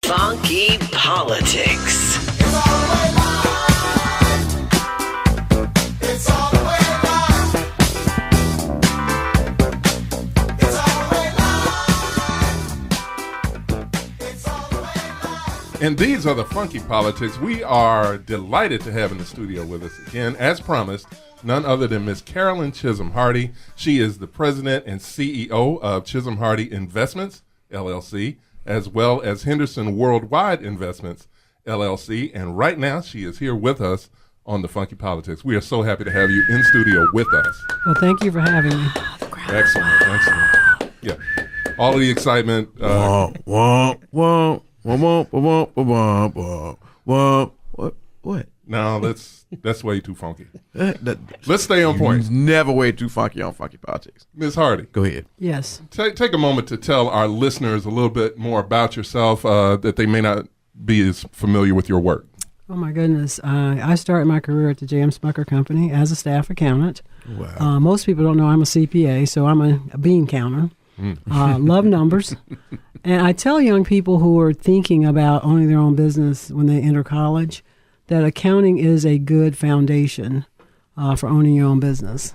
Funky Politics. It's all the way live. It's all the way live. It's all the way live. It's all the way live. And these are the Funky Politics. We are delighted to have in the studio with us again, as promised, none other than Miss Carolyn Chism Hardy. She is the president and CEO of Chism Hardy Investments, LLC, as well as Henderson Worldwide Investments, LLC. And right now, she is here with us on the Funky Politics. We are so happy to have you in studio with us. Well, thank you for having me. Excellent. Yeah. All of the excitement. What? No, that's way too funky. Let's stay on point. Never way too funky on Funky Politics. Ms. Hardy, Go ahead. Yes. take a moment to tell our listeners a little bit more about yourself that they may not be as familiar with your work. Oh, my goodness. I started my career at the Smucker Company as a staff accountant. Wow. Most people don't know I'm a CPA, so I'm a bean counter. Love numbers. And I tell young people who are thinking about owning their own business when they enter college that accounting is a good foundation for owning your own business.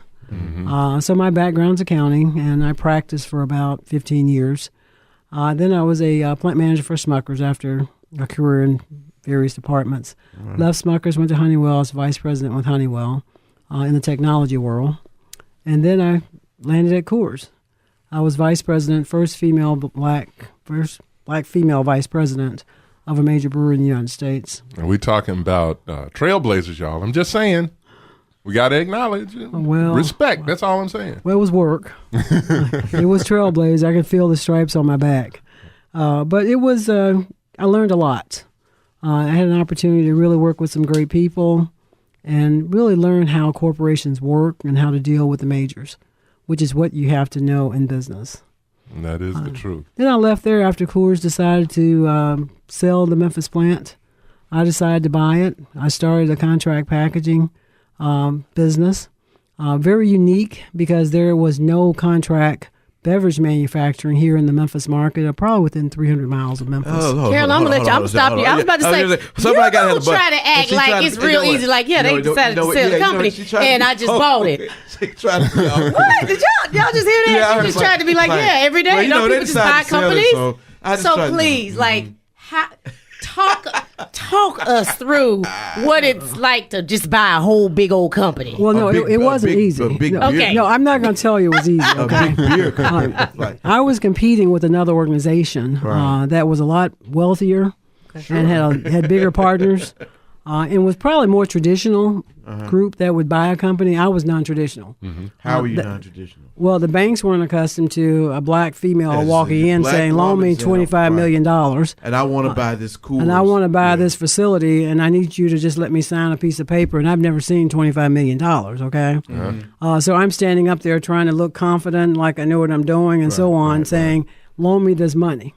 So my background's accounting, and I practiced for about 15 years. Then I was a plant manager for Smuckers after a career in various departments. Left Smuckers, went to Honeywell as vice president with Honeywell in the technology world. And then I landed at Coors. I was vice president, first black female vice president of a major brewery in the United States. And we're talking about trailblazers, y'all. I'm just saying, we got to acknowledge respect. That's all I'm saying. Well, it was work. It was trailblazer. I could feel the stripes on my back. But it was, I learned a lot. I had an opportunity to really work with some great people and really learn how corporations work and how to deal with the majors, which is what you have to know in business. And that is the truth. Then I left there after Coors decided to sell the Memphis plant. I decided to buy it. I started a contract packaging business. Very unique because there was no contract beverage manufacturing here in the Memphis market, probably within 300 miles of Memphis. Carol, I'm going to stop you. I was about to say, you don't try to act like it's real easy. Like, they decided to sell the company, and I just bought it. What? Did y'all just hear that? Yeah, you just tried to be like, every day. Don't people just buy companies? So please, talk us through what it's like to just buy a whole big old company. Well, no, it wasn't easy. No, I'm not going to tell you it was easy. Okay? I was competing with another organization that was a lot wealthier and had bigger partners and was probably more traditional group that would buy a company. I was non-traditional. How were you non-traditional? Well, the banks weren't accustomed to a black female walking in saying, loan me $25 million. And I want to buy this Coors. And I want to buy this facility, and I need you to just let me sign a piece of paper. And I've never seen $25 million, okay? So I'm standing up there trying to look confident, like I know what I'm doing, and so on, saying, loan me this money.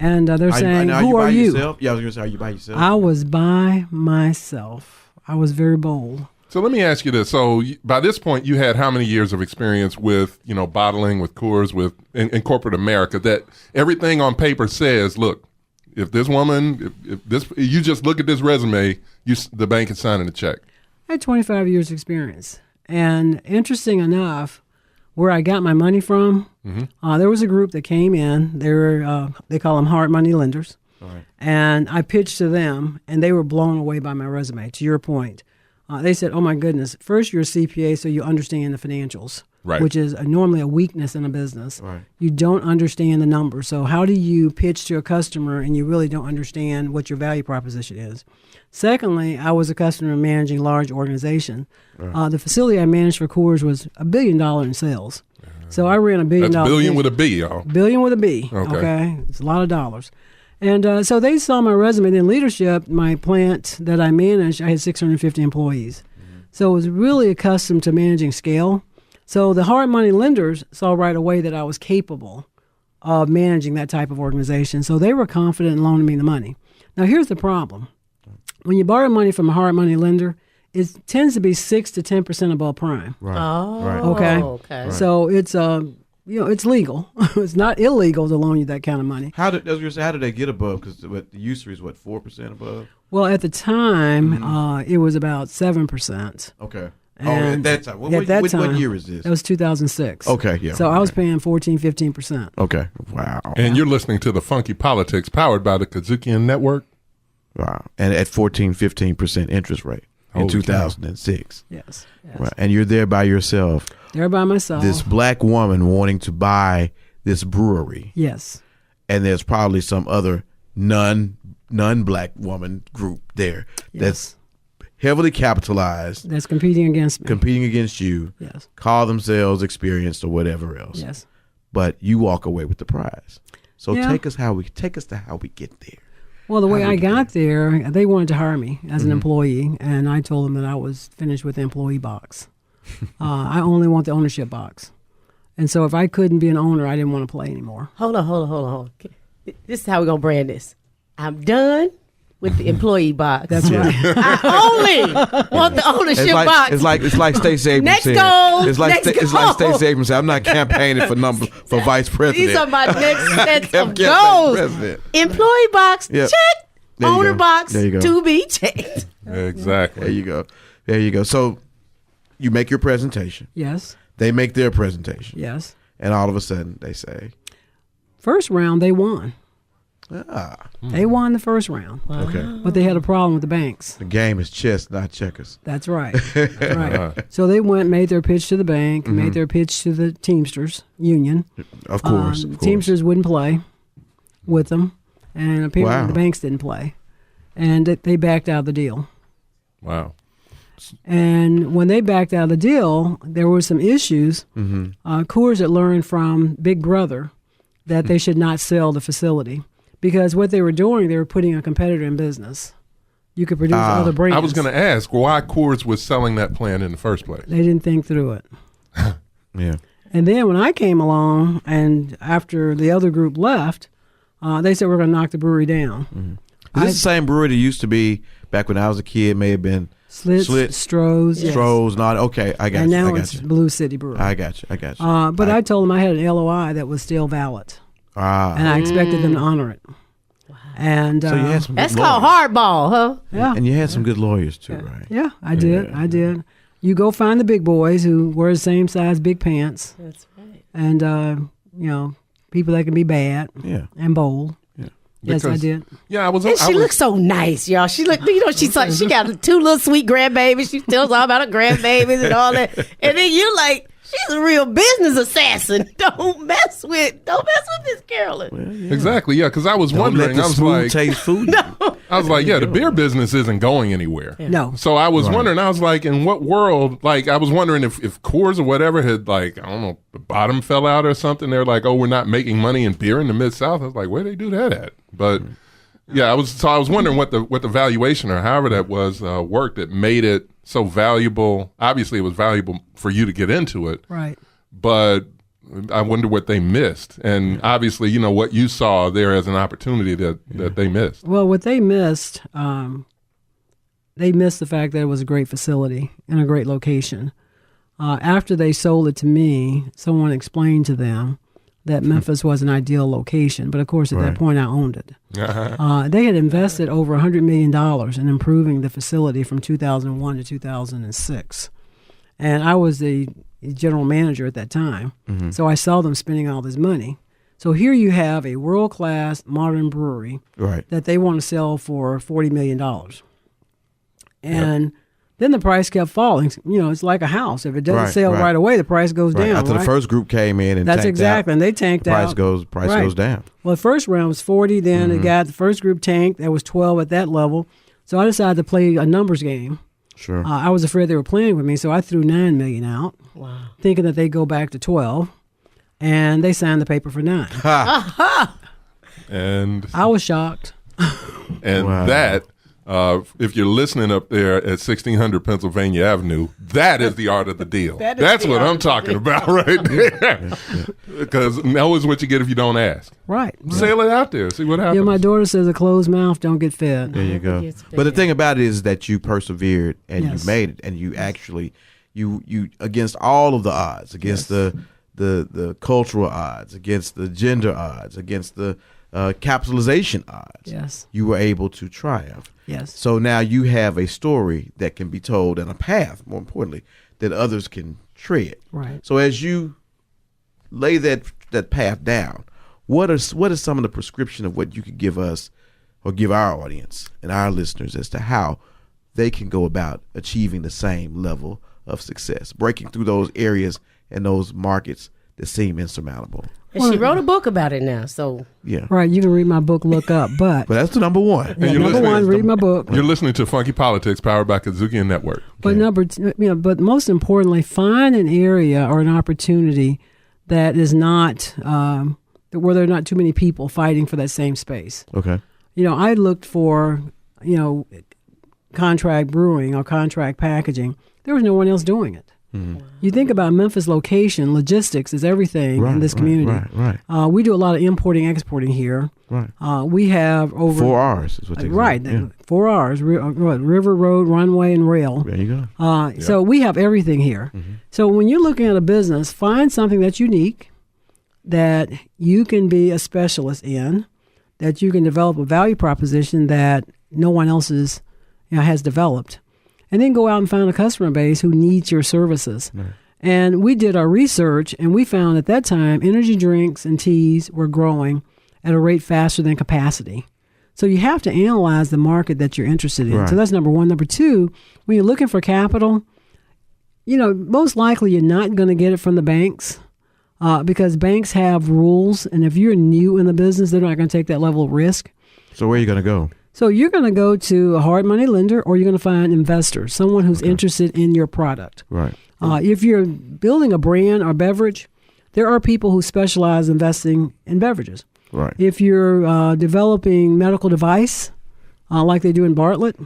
And they're saying, who are you? Yeah, I was going to say, are you by yourself? I was by myself. I was very bold. So let me ask you this. So by this point, you had how many years of experience with, bottling, with Coors, with in corporate America, that everything on paper says, look, if this woman, you just look at this resume, the bank is signing a check. I had 25 years experience. And interesting enough, where I got my money from, there was a group that came in. They call them hard money lenders. Right. And I pitched to them, and they were blown away by my resume, to your point. They said, oh, my goodness, first you're a CPA, so you understand the financials, which is normally a weakness in a business. Right. You don't understand the numbers. So how do you pitch to a customer and you really don't understand what your value proposition is? Secondly, I was accustomed to managing large organizations. The facility I managed for Coors was $1 billion in sales. So I ran $1 billion. That's billion with a B, y'all. Billion with a B, okay? It's a lot of dollars. And so they saw my resume. Then leadership, my plant that I managed, I had 650 employees. So I was really accustomed to managing scale. So the hard money lenders saw right away that I was capable of managing that type of organization. So they were confident in loaning me the money. Now, here's the problem. When you borrow money from a hard money lender, it tends to be 6 to 10% above prime. Right. Oh, Right. Okay. Okay. So it's it's legal. It's not illegal to loan you that kind of money. How did they get above? Because the usury is 4% above. Well, at the time, it was about 7%. Okay. And at that time. What year is this? That was 2006. Okay, yeah. So I was paying 14-15%. Okay. Wow. And you're listening to the Funky Politics, powered by the KUDZUKIAN Network. Wow. And at 15% interest rate in 2006. Yes. Right. And you're there by yourself. There by myself. This black woman wanting to buy this brewery. Yes. And there's probably some other non-black woman group there that's heavily capitalized. That's competing against me. Competing against you. Yes. Call themselves experienced or whatever else. Yes. But you walk away with the prize. So take us to how we get there. Well, the way I got there, they wanted to hire me as an employee, and I told them that I was finished with the employee box. I only want the ownership box. And so if I couldn't be an owner, I didn't want to play anymore. Hold on. This is how we're going to brand this. I'm done with the employee box. That's right. I only want the ownership box. It's like Stacey Abrams Next said. goal. It's like Stacey Abrams said, I'm not campaigning for vice president. These are my next sets of Campaign goals. president. Employee box, check. There you Owner go. box, There you go. to be checked. Exactly. There you go. So you make your presentation. Yes. They make their presentation. Yes. And all of a sudden they say, First round, they won. ah, They won the first round. okay. But they had a problem with the banks. The game is chess, not checkers. That's right. That's right. So they made their pitch to the bank, made their pitch to the Teamsters Union. Of course. The Teamsters wouldn't play with them, and apparently the banks didn't play. And they backed out of the deal. Wow. And when they backed out of the deal, there were some issues. Coors had learned from Big Brother that they should not sell the facility. Because what they were doing, they were putting a competitor in business. You could produce other brands. I was going to ask why Coors was selling that plant in the first place. They didn't think through it. Yeah. And then when I came along, and after the other group left, they said, we're going to knock the brewery down. Is this the same brewery that used to be back when I was a kid? May have been Slit, Stroh's. Yes. Stroh's, not okay. I got and you. now I got it's you. Blue City Brewery. I got you. But I told them I had an LOI that was still valid. And I expected them to honor it. Wow. And so you had some That's good called lawyers. hardball, huh? Yeah. And you had some good lawyers too, right? Yeah, I did. You go find the big boys who wear the same size big pants. That's right. And, people that can be bad and bold. Yes, I did. Yeah, I was. And she looks so nice, y'all. She look, she's like, she got 2 little sweet grandbabies. She tells all about her grandbabies and all that. And then you like, she's a real business assassin. Don't mess with Miss Carolyn. Exactly. Yeah, because I was Don't wondering. let the I was smooth like, taste food. I was like, yeah, the beer business isn't going anywhere. Yeah. No. So I was wondering. I was like, in what world? Like, I was wondering if Coors or whatever had, like, I don't know, the bottom fell out or something. They're like, oh, we're not making money in beer in the Mid-South. I was like, where do they do that at? But yeah, I was wondering what the valuation or however that was worked that made it so valuable. Obviously, it was valuable for you to get into it, Right. but I wonder what they missed. And obviously, what you saw there as an opportunity that they missed. Well, what they missed the fact that it was a great facility and a great location. After they sold it to me, someone explained to them that Memphis was an ideal location. But, of course, at that point, I owned it. They had invested over $100 million in improving the facility from 2001 to 2006. And I was the general manager at that time. So I saw them spending all this money. So here you have a world-class modern brewery that they want to sell for $40 million. And then the price kept falling. It's like a house. If it doesn't sell right away, the price goes down. After the first group came in and that's tanked exactly, out, and they tanked price out. goes down. Well, the first round was 40. Then it got the first group tanked. There was 12 at that level. So I decided to play a numbers game. Sure. I was afraid they were playing with me, so I threw $9 million out, thinking that they'd go back to 12, and they signed the paper for 9. And I was shocked. And that, if you're listening up there at 1600 Pennsylvania Avenue, that is the art of the deal. That's what I'm talking about right there. Because know is what you get if you don't ask. Right. Sail it out there. See what happens. Yeah, my daughter says a closed mouth don't get fed. There you go. But the thing about it is that you persevered and Yes. you made it, and you actually, you against all of the odds, against the the cultural odds, against the gender odds, against the capitalization odds. Yes. You were able to triumph. Yes. So now you have a story that can be told, and a path, more importantly, that others can tread. Right. So as you lay that path down, what is some of the prescription of what you could give us or give our audience and our listeners as to how they can go about achieving the same level of success, breaking through those areas and those markets that seem insurmountable? And she wrote a book about it now. So Yeah. Right. You can read my book, Look Up. But But that's the number one. And you're number listening- one, read my book. You're listening to Funky Politics, powered by KUDZUKIAN Network. But but most importantly, find an area or an opportunity that is not where there are not too many people fighting for that same space. Okay. I looked for contract brewing or contract packaging. There was no one else doing it. You think about Memphis location, logistics is everything in this community. Right. We do a lot of importing, exporting here. Right. We have over 4 R's is what they right, Yeah. 4 R's, river, road, runway, and rail. There you go. So we have everything here. So when you're looking at a business, find something that's unique, that you can be a specialist in, that you can develop a value proposition that no one else has developed, and then go out and find a customer base who needs your services. Right. And we did our research, and we found at that time energy drinks and teas were growing at a rate faster than capacity. So you have to analyze the market that you're interested in. Right. So that's number one. Number two, when you're looking for capital, most likely you're not going to get it from the banks because banks have rules. And if you're new in the business, they're not going to take that level of risk. So where are you going to go? So you're going to go to a hard money lender, or you're going to find investors, someone who's interested in your product. Right. If you're building a brand or beverage, there are people who specialize investing in beverages. Right. If you're developing medical device, like they do in Bartlett,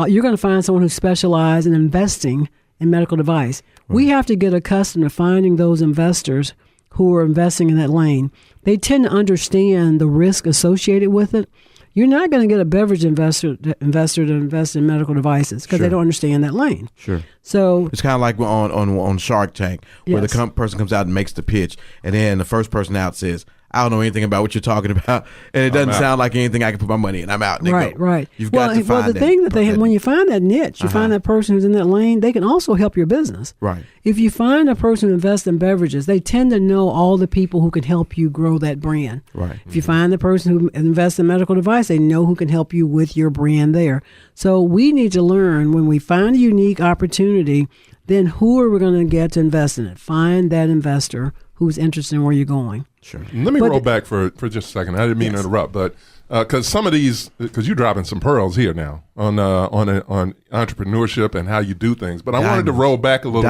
you're going to find someone who specializes in investing in medical device. Right. We have to get accustomed to finding those investors who are investing in that lane. They tend to understand the risk associated with it. You're not going to get a beverage investor to invest in medical devices because they don't understand that lane. Sure. So it's kind of like on Shark Tank, where the person comes out and makes the pitch, and then the first person out says, "I don't know anything about what you're talking about, and it doesn't sound like anything I can put my money in. I'm out." And right, go. right. You've got to find the thing that when you find that niche, you find that person who's in that lane, they can also help your business. Right. If you find a person who invests in beverages, they tend to know all the people who can help you grow that brand. Right. If you find the person who invests in medical device, they know who can help you with your brand there. So we need to learn, when we find a unique opportunity, then who are we going to get to invest in it? Find that investor who's interested in where you're going. Sure. Let me roll back for just a second. I didn't mean to interrupt, but because some of these, because you're dropping some pearls here now on entrepreneurship and how you do things. But I wanted to roll back a little bit.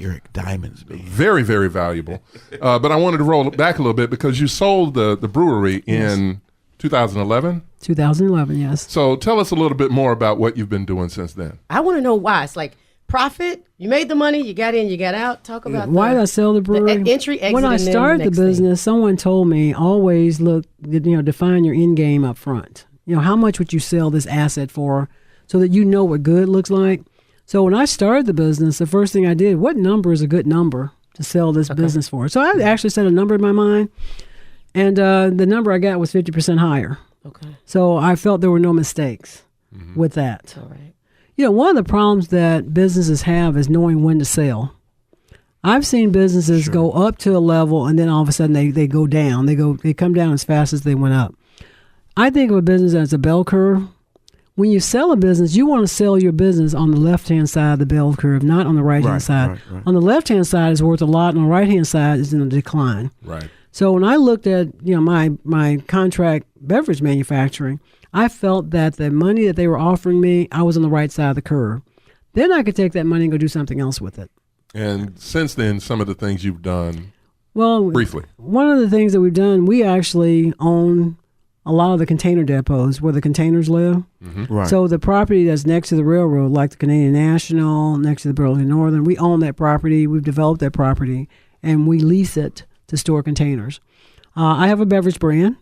Eric, diamonds, man. Very, very valuable. But I wanted to roll back a little bit because you sold the brewery in 2011. 2011, yes. So tell us a little bit more about what you've been doing since then. I want to know why. It's like profit. You made the money. You got in. You got out. Talk about why did I sell the brewery? Entry, exit, when I and then started the next thing. business, someone told me always define your end game up front. How much would you sell this asset for, so that you know what good looks like. So when I started the business, the first thing I did, what number is a good number to sell this business for? So I actually set a number in my mind, and the number I got was 50% higher. Okay. So I felt there were no mistakes with that. All right. One of the problems that businesses have is knowing when to sell. I've seen businesses go up to a level, and then all of a sudden they go down. They come down as fast as they went up. I think of a business as a bell curve. When you sell a business, you want to sell your business on the left-hand side of the bell curve, not on the right-hand side. Right. On the left-hand side is worth a lot, and on the right-hand side is in a decline. Right. So when I looked at my contract beverage manufacturing, I felt that the money that they were offering me, I was on the right side of the curve. Then I could take that money and go do something else with it. And since then, some of the things you've done, briefly. One of the things that we've done, we actually own a lot of the container depots where the containers live. Mm-hmm. Right. So the property that's next to the railroad, like the Canadian National, next to the Burlington Northern, we own that property. We've developed that property, and we lease it to store containers. I have a beverage brand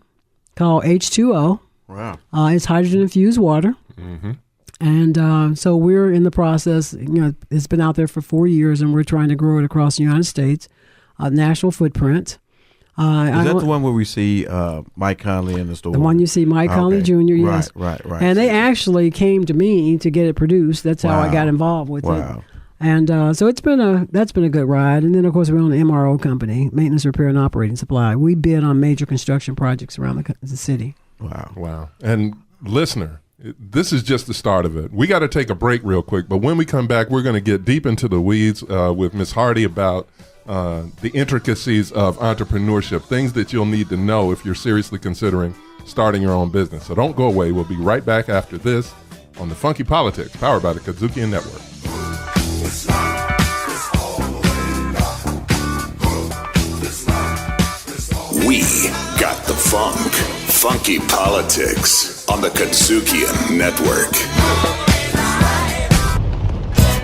called H2O. Wow. It's hydrogen-infused water. Mm-hmm. And so we're in the process, it's been out there for 4 years, and we're trying to grow it across the United States. national footprint. Is that the one where we see Mike Conley in the store? The one you see Mike Conley Jr., yes. Right. And they actually came to me to get it produced. That's how I got involved with it. And so that's been a good ride. And then, of course, we own an MRO company, Maintenance, Repair, and Operating Supply. We bid on major construction projects around the city. Wow. And listener, this is just the start of it. We got to take a break real quick. But when we come back, we're going to get deep into the weeds with Ms. Hardy about the intricacies of entrepreneurship, things that you'll need to know if you're seriously considering starting your own business. So don't go away. We'll be right back after this on The Funky Politics, powered by the KUDZUKIAN Network. We got the funk. Funky Politics on the KUDZUKIAN Network.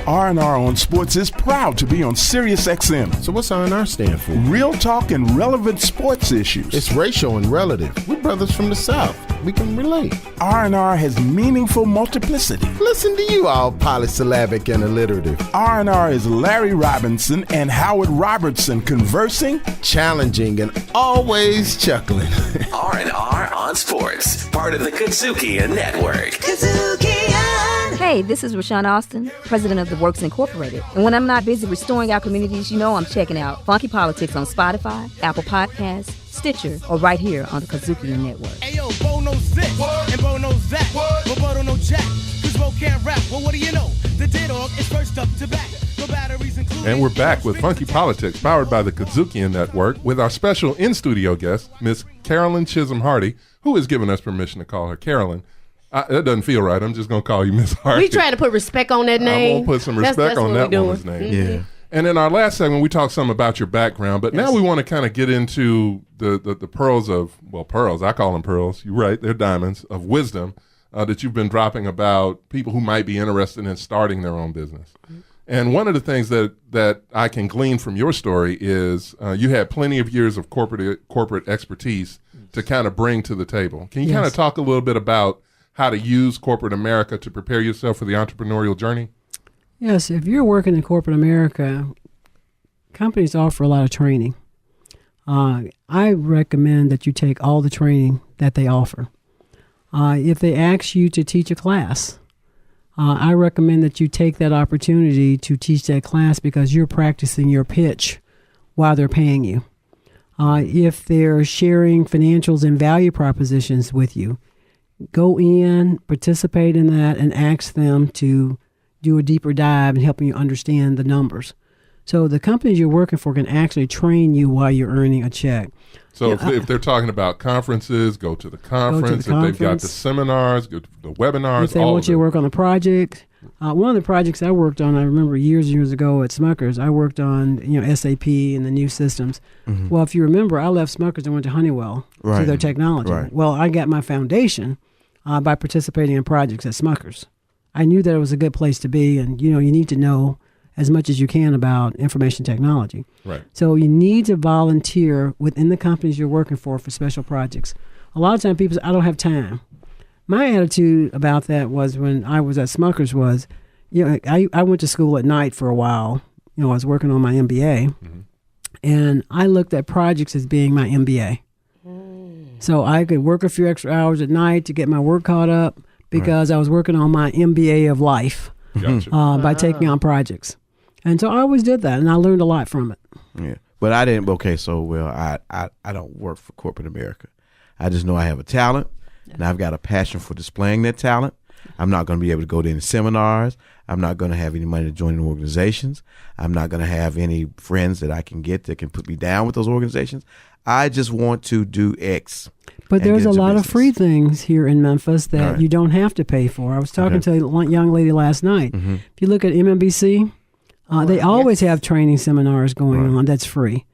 R&R on Sports is proud to be on Sirius XM. So what's R&R stand for? Real talk and relevant sports issues. It's racial and relative. We're brothers from the South. We can relate. R&R has meaningful multiplicity. Listen to you all polysyllabic and alliterative. R&R is Larry Robinson and Howard Robertson conversing, challenging, and always chuckling. R&R on Sports, part of the KUDZUKIAN Network. Hey, this is Rashawn Austin, president of The Works Incorporated. And when I'm not busy restoring our communities, you know I'm checking out Funky Politics on Spotify, Apple Podcasts, Stitcher, or right here on the KUDZUKIAN Network. Hey, yo, Bo knows this, and Bo knows that, but Bo don't know jack, because Bo can't rap. Well, what do you know? The D-Dog is first up to back. No batteries included. And we're back with Funky Politics, powered by the KUDZUKIAN Network, with our special in-studio guest, Miss Carolyn Chism Hardy, who has given us permission to call her Carolyn. That doesn't feel right. I'm just going to call you Miss Hardy. We trying to put respect on that name. I'm going to put some respect on that woman's name. Yeah. And in our last segment, we talked some about your background, but now we want to kind of get into the pearls of, well, pearls, I call them pearls. You're right, they're diamonds of wisdom that you've been dropping about people who might be interested in starting their own business. And one of the things that I can glean from your story is you had plenty of years of corporate expertise to kind of bring to the table. Can you kind of talk a little bit about how to use corporate America to prepare yourself for the entrepreneurial journey? Yes, if you're working in corporate America, companies offer a lot of training. I recommend that you take all the training that they offer. If they ask you to teach a class, I recommend that you take that opportunity to teach that class because you're practicing your pitch while they're paying you. If they're sharing financials and value propositions with you, go in, participate in that, and ask them to do a deeper dive and helping you understand the numbers. So the companies you're working for can actually train you while you're earning a check. So if they're talking about conferences, go to the conference. If they've got the seminars, go to the webinars. If they want you to work on the project. One of the projects I worked on, I remember years and years ago at Smucker's, I worked on SAP and the new systems. Mm-hmm. Well, if you remember, I left Smucker's and went to Honeywell to their technology. Right. Well, I got my foundation by participating in projects at Smucker's. I knew that it was a good place to be, and you need to know as much as you can about information technology. Right. So you need to volunteer within the companies you're working for special projects. A lot of times people say, I don't have time. My attitude about that was when I was at Smucker's was, I went to school at night for a while. I was working on my MBA, and I looked at projects as being my MBA. So I could work a few extra hours at night to get my work caught up because I was working on my MBA of life by taking on projects. And so I always did that, and I learned a lot from it. Yeah, but I didn't. Okay, so I don't work for corporate America. I just know I have a talent, and I've got a passion for displaying that talent. I'm not going to be able to go to any seminars. I'm not going to have any money to join in organizations. I'm not going to have any friends that I can get that can put me down with those organizations. I just want to do X. But there's a lot of free things here in Memphis that you don't have to pay for. I was talking to a young lady last night. If you look at MMBC, they always have training seminars going on that's free.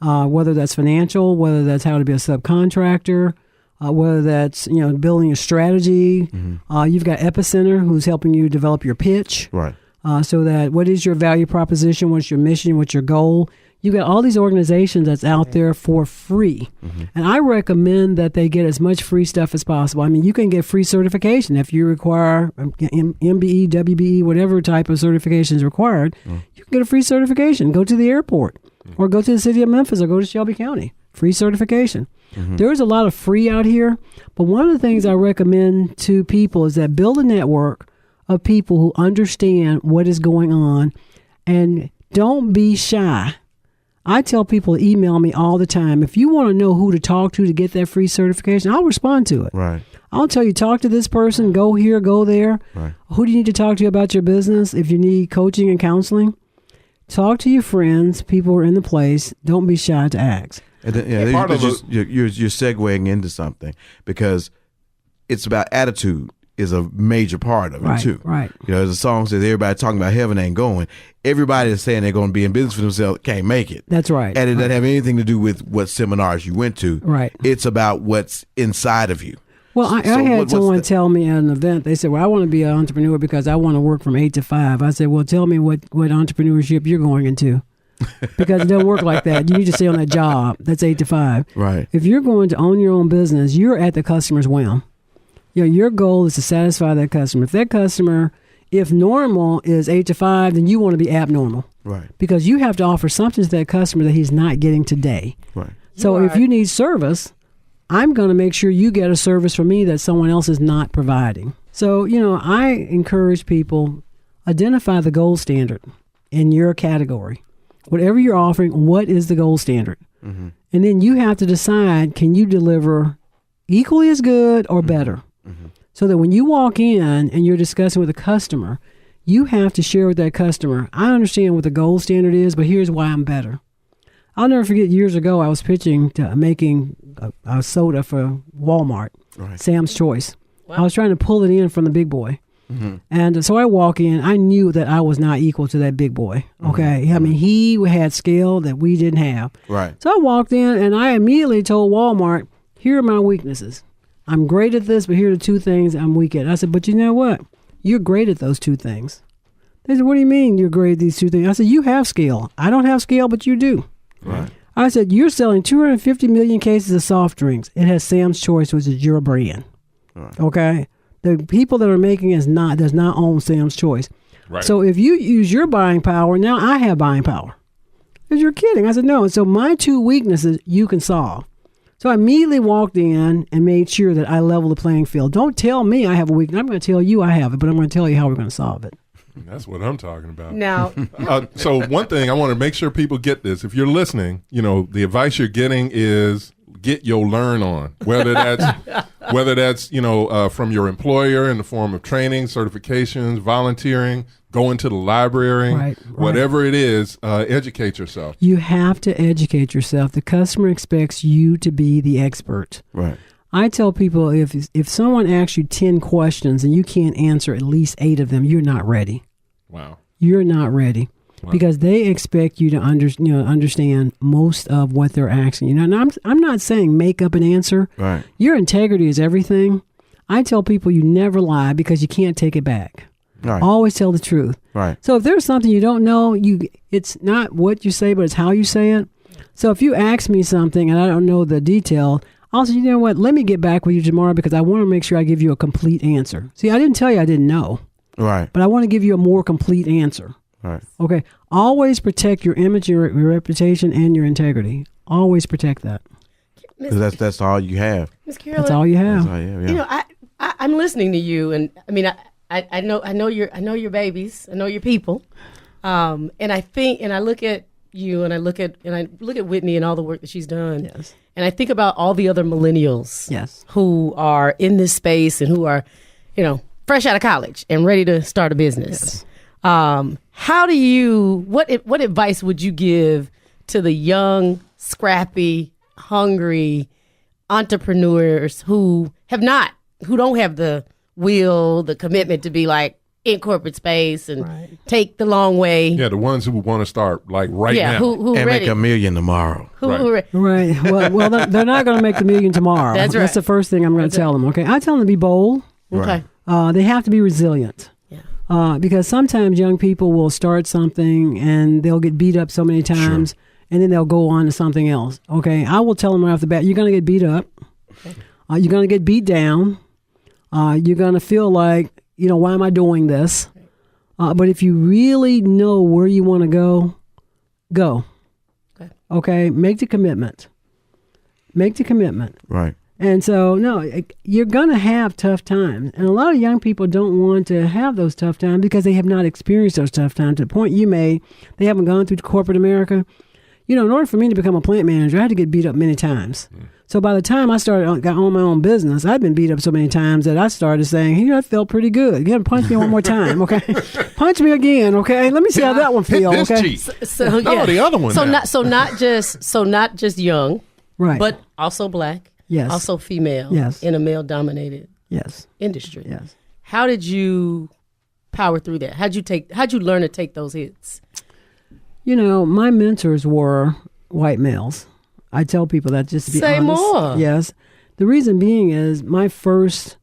Whether that's financial, whether that's how to be a subcontractor, whether that's building a strategy. You've got Epicenter, who's helping you develop your pitch. Right. So that what is your value proposition, what's your mission, what's your goal. You've got all these organizations that's out there for free. And I recommend that they get as much free stuff as possible. I mean, you can get free certification if you require MBE, WBE, whatever type of certification is required. You can get a free certification. Go to the airport. or go to the city of Memphis or go to Shelby County. Free certification. There's a lot of free out here, but one of the things I recommend to people is that build a network of people who understand what is going on, and don't be shy. I tell people to email me all the time. If you want to know who to talk to get that free certification, I'll respond to it. Right. I'll tell you, talk to this person, go here, go there. Right. Who do you need to talk to about your business? If you need coaching and counseling, talk to your friends, people who are in the place. Don't be shy to ask. And then, you're segueing into something, because it's about attitude is a major part of it too. Right. You know, the song says everybody talking about heaven ain't going. Everybody that's saying they're going to be in business for themselves can't make it. That's right. And it doesn't have anything to do with what seminars you went to. Right. It's about what's inside of you. Well, I had someone tell me at an event, they said, well, I want to be an entrepreneur because I want to work from 8 to 5. I said, well, tell me what entrepreneurship you're going into. Because it doesn't work like that. You need to stay on that job. That's 8 to 5. Right. If you're going to own your own business, you're at the customer's whim. You know, your goal is to satisfy that customer. If that customer, if normal is 8 to 5, then you want to be abnormal. Right. Because you have to offer something to that customer that he's not getting today. Right. So if you need service, I'm going to make sure you get a service from me that someone else is not providing. So, you know, I encourage people, identify the gold standard in your category. Whatever you're offering, what is the gold standard? Mm-hmm. And then you have to decide, can you deliver equally as good or better? Mm-hmm. So that when you walk in and you're discussing with a customer, you have to share with that customer, I understand what the gold standard is, but here's why I'm better. I'll never forget, years ago, I was pitching to making a soda for Walmart, Sam's Choice. Wow. I was trying to pull it in from the big boy. Mm-hmm. And so I walk in, I knew that I was not equal to that big boy. Okay. Mm-hmm. I mean, he had skill that we didn't have. Right. So I walked in and I immediately told Walmart, here are my weaknesses. I'm great at this, but here are the two things I'm weak at. I said, but you know what? You're great at those two things. They said, what do you mean you're great at these two things? I said, you have skill. I don't have skill, but you do. Right. I said, you're selling 250 million cases of soft drinks. It has Sam's Choice, which is your brand. Right. Okay? The people that are making it does not own Sam's Choice. Right. So if you use your buying power, now I have buying power. Because you're kidding. I said, no. And so my two weaknesses you can solve. So I immediately walked in and made sure that I level the playing field. Don't tell me I have a weakness. I'm going to tell you I have it, but I'm going to tell you how we're going to solve it. That's what I'm talking about. Now, so one thing I want to make sure people get this. If you're listening, you know, the advice you're getting is get your learn on, whether that's you know, from your employer in the form of training, certifications, volunteering, going to the library, whatever it is, educate yourself. You have to educate yourself. The customer expects you to be the expert. Right. I tell people if someone asks you 10 questions and you can't answer at least 8 of them, you're not ready. Wow. You're not ready. Wow. Because they expect you to understand most of what they're asking you. Now, I'm not saying make up an answer. Right. Your integrity is everything. I tell people you never lie because you can't take it back. Right. Always tell the truth. Right. So if there's something you don't know, it's not what you say, but it's how you say it. So if you ask me something and I don't know the detail, I'll say, you know what, let me get back with you tomorrow because I want to make sure I give you a complete answer. See, I didn't tell you I didn't know. Right. But I want to give you a more complete answer. Right. Okay. Always protect your image, your reputation, and your integrity. Always protect that. Because that's all you have. Ms. Carolyn, that's all you have. That's all you have, yeah. You know, I'm listening to you, and I mean, I know your babies, I know your people, and I think, and I look at you, and I look at Whitney and all the work that she's done. Yes. And I think about all the other millennials, yes, who are in this space and who are, you know, fresh out of college and ready to start a business. Yes. How do you, what advice would you give to the young, scrappy, hungry entrepreneurs who don't have the will, the commitment to be like in corporate space and take the long way? Yeah, the ones who want to start like right now. Who and ready. Make $1 million tomorrow. Right. Well, they're not going to make the $1 million tomorrow. That's right. That's the first thing I'm going to tell them. Okay, I tell them to be bold. Okay. They have to be resilient. Yeah. Because sometimes young people will start something and they'll get beat up so many times, and then they'll go on to something else. Okay, I will tell them right off the bat, you're going to get beat up. Okay. You're going to get beat down. You're going to feel like, you know, why am I doing this? But if you really know where you want to go. Okay, make the commitment. Make the commitment. Right. And so, no, you're going to have tough times. And a lot of young people don't want to have those tough times because they have not experienced those tough times. To the point you made, they haven't gone through corporate America. You know, in order for me to become a plant manager, I had to get beat up many times. So by the time I got on my own business, I'd been beat up so many times that I started saying, hey, I felt pretty good. You got to punch me one more time, okay? Punch me again, okay? Let me see how that one feels, okay? So yeah. The other one. Not just young, right? But also black. Yes. Also female. Yes. In a male-dominated industry. Yes. How did you power through that? How'd you learn to take those hits? You know, my mentors were white males. I tell people that just to be honest. Say more. Yes. The reason being is my first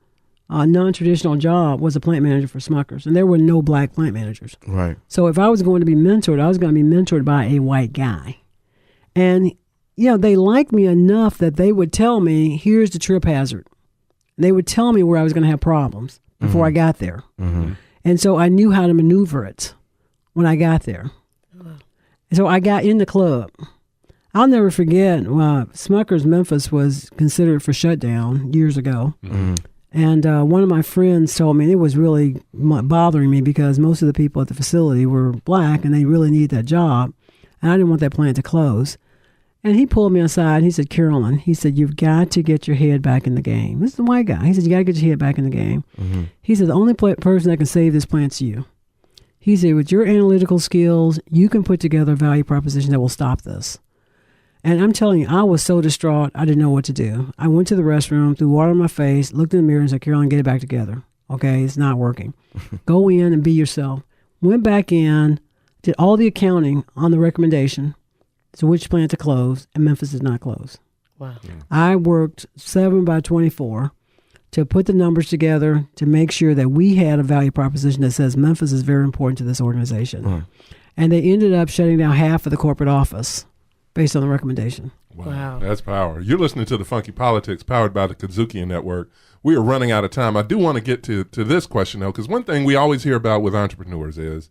non-traditional job was a plant manager for Smuckers, and there were no black plant managers. Right. So if I was going to be mentored, I was going to be mentored by a white guy. And you know, they liked me enough that they would tell me, here's the trip hazard. They would tell me where I was going to have problems before I got there. Mm-hmm. And so I knew how to maneuver it when I got there. And so I got in the club. I'll never forget, Smuckers Memphis was considered for shutdown years ago. Mm-hmm. And one of my friends told me, and it was really bothering me because most of the people at the facility were black and they really needed that job. And I didn't want that plant to close. And he pulled me aside and he said, Carolyn, he said, you've got to get your head back in the game. This is the white guy. He said, you got to get your head back in the game. Mm-hmm. He said, the only person that can save this plant's you. He said, with your analytical skills, you can put together a value proposition that will stop this. And I'm telling you, I was so distraught, I didn't know what to do. I went to the restroom, threw water on my face, looked in the mirror and said, Carolyn, get it back together. Okay, it's not working. Go in and be yourself. Went back in, did all the accounting on the recommendation. So which plant to close, and Memphis did not close. Wow. I worked 7 by 24 to put the numbers together to make sure that we had a value proposition that says Memphis is very important to this organization. Mm. And they ended up shutting down half of the corporate office based on the recommendation. Wow. That's power. You're listening to The Funky Politics, powered by the KUDZUKIAN Network. We are running out of time. I do want to get to this question, though, because one thing we always hear about with entrepreneurs is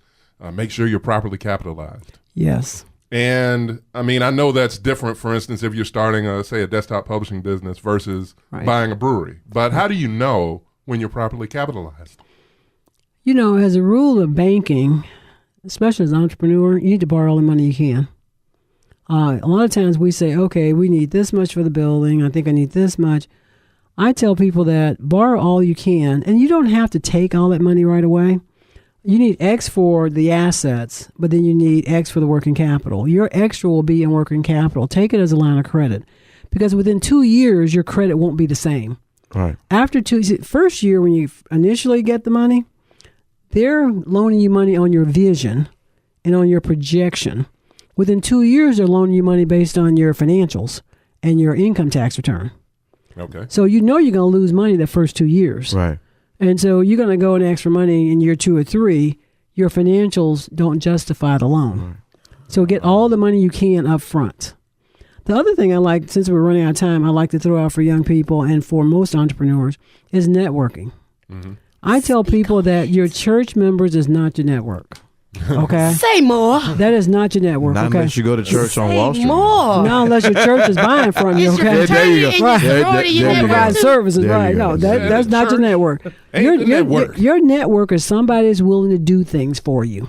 make sure you're properly capitalized. Yes. And, I mean, I know that's different, for instance, if you're starting, say, a desktop publishing business versus buying a brewery. But how do you know when you're properly capitalized? You know, as a rule of banking, especially as an entrepreneur, you need to borrow all the money you can. A lot of times we say, okay, we need this much for the building. I think I need this much. I tell people that borrow all you can, and you don't have to take all that money right away. You need X for the assets, but then you need X for the working capital. Your extra will be in working capital. Take it as a line of credit because within 2 years, your credit won't be the same. Right. After first year, when you initially get the money, they're loaning you money on your vision and on your projection. Within 2 years, they're loaning you money based on your financials and your income tax return. Okay. So you know you're going to lose money the first 2 years. Right. And so you're going to go and ask for money in year 2 or 3. Your financials don't justify the loan. Right. So get all the money you can up front. The other thing I like, since we're running out of time, I like to throw out for young people and for most entrepreneurs is networking. Mm-hmm. I tell people that your church members is not your network. Okay. Say more. That is not your network. Not okay? unless you go to church on Wall Street. More. Not unless your church is buying from you. Okay. There you go. Right. There you Provide go. services. There Right. you go. No, that's not your network. Your network is somebody who's willing to do things for you.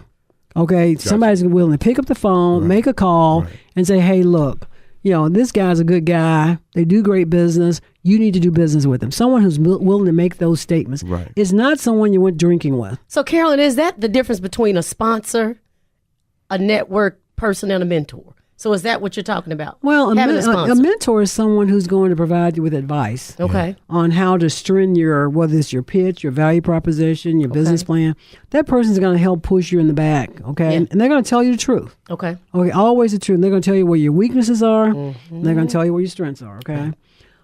Okay. Gotcha. Somebody's willing to pick up the phone, make a call, and say, "Hey, look, you know, this guy's a good guy. They do great business. You need to do business with them." Someone who's willing to make those statements. Right. It's not someone you went drinking with. So, Carolyn, is that the difference between a sponsor, a network person, and a mentor? So is that what you're talking about? Well, a mentor is someone who's going to provide you with advice on how to strengthen whether it's your pitch, your value proposition, your business plan. That person's going to help push you in the back, okay? Yeah. And they're going to tell you the truth. Okay, always the truth. And they're going to tell you where your weaknesses are, and they're going to tell you where your strengths are, okay?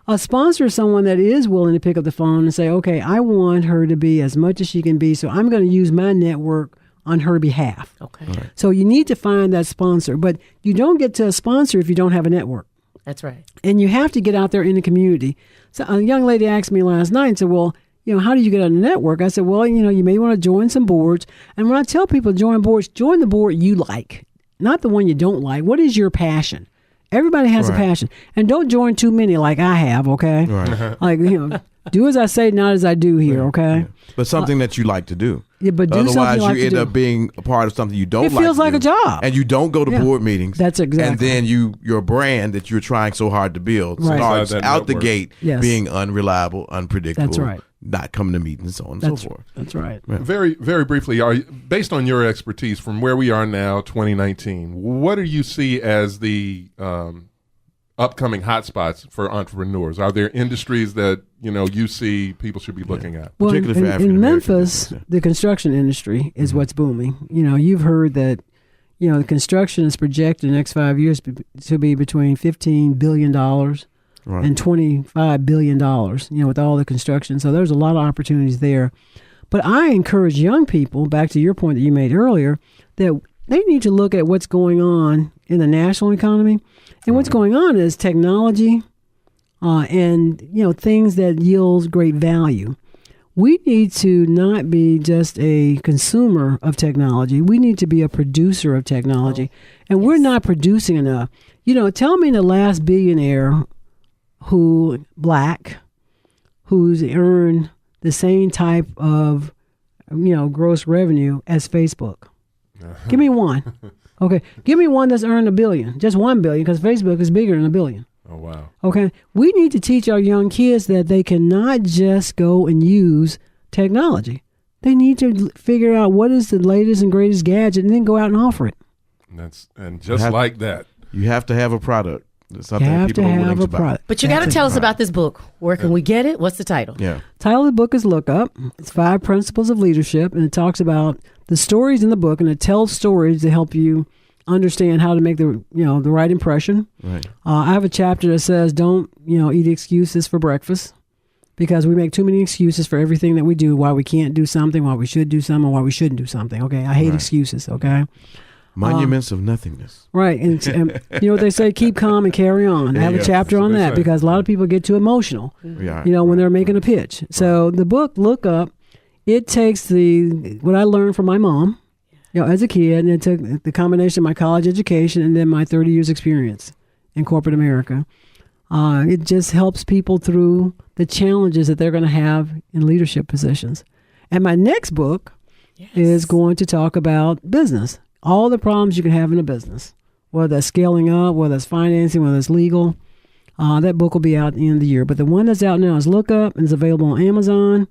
A sponsor is someone that is willing to pick up the phone and say, okay, I want her to be as much as she can be, so I'm going to use my network on her behalf. Okay. Right. So you need to find that sponsor, but you don't get to a sponsor if you don't have a network. That's right. And you have to get out there in the community. So a young lady asked me last night and said, well, you know, how do you get on a network? I said, well, you know, you may want to join some boards. And when I tell people join boards, join the board you like, not the one you don't like. What is your passion? Everybody has a passion. And don't join too many like I have, okay? Right. Like, do as I say, not as I do here, okay? Yeah. But something that you like to do. Yeah, but do Otherwise, something like you end up being a part of something you don't like. It feels to like do, a job. and you don't go to board meetings. That's exactly. And then your brand that you're trying so hard to build starts out the gate being unreliable, unpredictable. That's right. Not coming to meetings, so on and so forth. That's right. Yeah. Very, very briefly, based on your expertise from where we are now, 2019, what do you see as the upcoming hotspots for entrepreneurs? Are there industries that you see people should be looking at? Well, particularly for African in Americans? Memphis, the construction industry is what's booming. You've heard that the construction is projected in the next 5 years to be between $15 billion and $25 billion, with all the construction. So there's a lot of opportunities there. But I encourage young people, back to your point that you made earlier, that they need to look at what's going on in the national economy. And what's going on is technology and, things that yields great value. We need to not be just a consumer of technology. We need to be a producer of technology. And we're not producing enough. Tell me the last billionaire Black, who's earned the same type of, gross revenue as Facebook. Give me one. Okay. Give me one that's earned $1 billion, just $1 billion, because Facebook is bigger than $1 billion. Oh, wow. Okay. We need to teach our young kids that they cannot just go and use technology. They need to figure out what is the latest and greatest gadget and then go out and offer it. And just like that. You have to have a product. Something You have people to are willing have to a buy. product. But you got to tell us about this book. Where can we get it? What's the title? Yeah. Title of the book is Look Up. It's 5 Principles of Leadership, and it talks about the stories in the book, and it tells stories to help you understand how to make the right impression. Right. I have a chapter that says don't eat excuses for breakfast, because we make too many excuses for everything that we do, why we can't do something, why we should do something, why we shouldn't do something. Okay, I hate excuses. Okay. Monuments of nothingness. Right. And you know what they say, keep calm and carry on. I have a chapter on that because a lot of people get too emotional, when they're making a pitch. So the book, Look Up, it takes what I learned from my mom, as a kid, and it took the combination of my college education and then my 30 years experience in corporate America. It just helps people through the challenges that they're going to have in leadership positions. And my next book is going to talk about business. All the problems you can have in a business, whether that's scaling up, whether that's financing, whether it's legal. That book will be out at the end of the year. But the one that's out now is Look Up, and it's available on Amazon.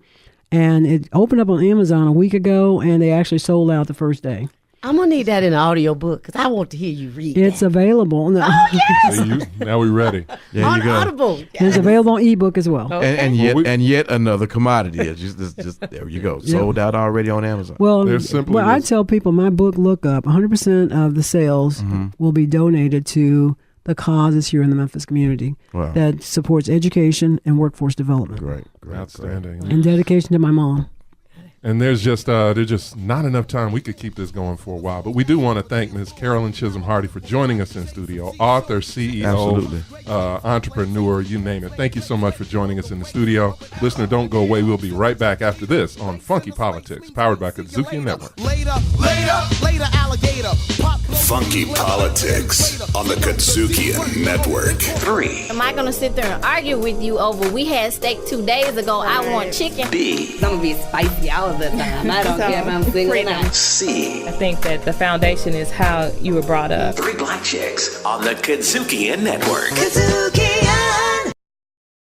And it opened up on Amazon a week ago, and they actually sold out the first day. I'm going to need that in an audio book because I want to hear you read It's that. available. Oh, yes. Now we're ready. There On you go. Audible. And it's available on ebook as well. Okay. And yet another commodity. It's just there you go. Sold out already on Amazon. Well, There's simply I this- tell people my book, Look Up, 100% of the sales will be donated to the causes here in the Memphis community that supports education and workforce development. Great. Outstanding. And dedication to my mom. And there's just not enough time. We could keep this going for a while, but we do want to thank Ms. Carolyn Chism Hardy for joining us in studio. Author, CEO, Absolutely. Entrepreneur, you name it. Thank you so much for joining us in the studio. Listener, don't go away. We'll be right back after this on Funky Politics, powered by KUDZUKIAN Network. Later, alligator. Funky Politics on the KUDZUKIAN Network. 3. Am I gonna sit there and argue with you over we had steak 2 days ago, I want chicken? B. It's gonna be spicy all the time. I don't care if I'm single or not. C. I think that the foundation is how you were brought up. 3 Black Chicks on the KUDZUKIAN Network. KUDZUKIAN.